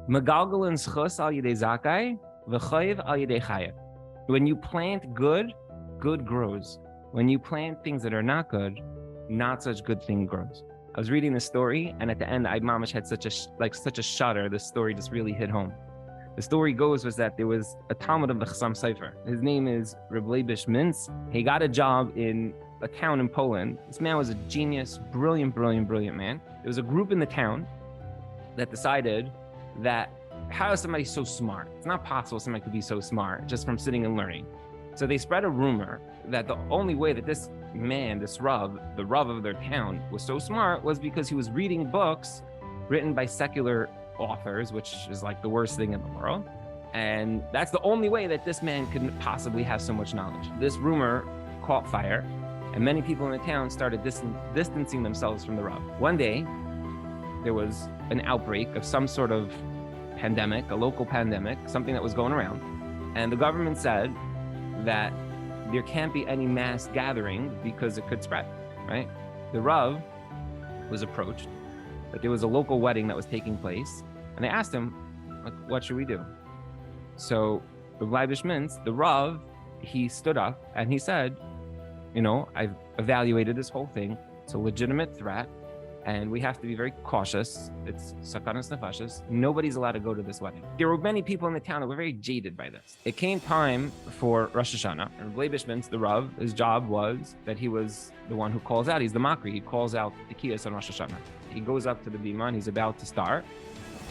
Megalgalin schus al yidei zakai, v'chayiv al yidei chayev. When you plant good, good grows. When you plant things that are not good, not such good thing grows. I was reading this story, and at the end, I mamash had such a shudder. The story just really hit home. The story goes was that there was a Talmud of the Chassam Sofer. His name is Rabbi Reuven Epstein. He got a job in a town in Poland. This man was a genius, brilliant man. There was a group in the town that decided that how is somebody so smart? It's not possible somebody could be so smart just from sitting and learning. So they spread a rumor that the only way that this man, this Rav, the Rav of their town, was so smart was because he was reading books written by secular authors, which is like the worst thing in the world. And that's the only way that this man could possibly have so much knowledge. This rumor caught fire, and many people in the town started distancing themselves from the Rav. One day, there was an outbreak of some sort of pandemic, a local pandemic, something that was going around. And the government said that there can't be any mass gathering because it could spread, right? The Rav was approached, that there was a local wedding that was taking place, and they asked him, like, what should we do? So Rabbi Reuven, the Rav, he stood up and he said, I've evaluated this whole thing. It's a legitimate threat, and we have to be very cautious. It's sakanas nefashos. Nobody's allowed to go to this wedding. There were many people in the town that were very jaded by this. It came time for Rosh Hashanah, and Rabbi Reuven, the Rav, his job was that he was the one who calls out. He's the makri. He calls out the kiyas on Rosh Hashanah. He goes up to the bima and he's about to start,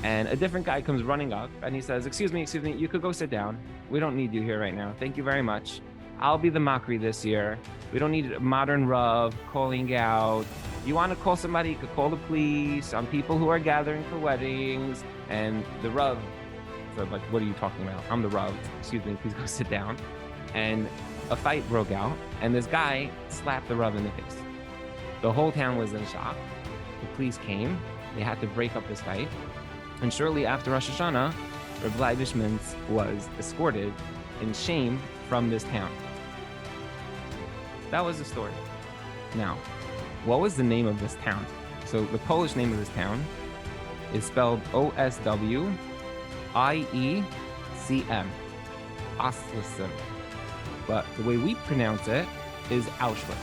and a different guy comes running up and he says, excuse me, you could go sit down. We don't need you here right now. Thank you very much. I'll be the makri this year. We don't need a modern Rav calling out. You want to call somebody, you could call the police on people who are gathering for weddings. And the Rav said, like, what are you talking about? I'm the Rav. Excuse me, please go sit down. And a fight broke out, and this guy slapped the Rav in the face. The whole town was in shock. The police came. They had to break up this fight. And shortly after Rosh Hashanah, Rabbi Reuven was escorted in shame from this town. That was the story. Now, what was the name of this town? So the Polish name of this town is spelled Oswiem, Oswiem. But the way we pronounce it is Auschwitz.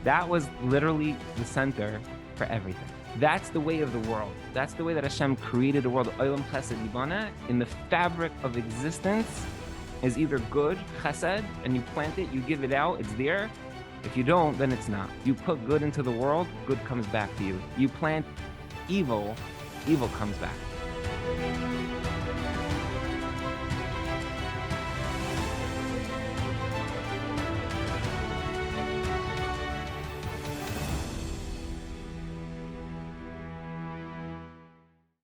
That was literally the center for everything. That's the way of the world. That's the way that Hashem created the world. Olam Chesed Yibana, in the fabric of existence, is either good, chesed, and you plant it, you give it out, it's there. If you don't, then it's not. You put good into the world, good comes back to you. You plant evil, evil comes back.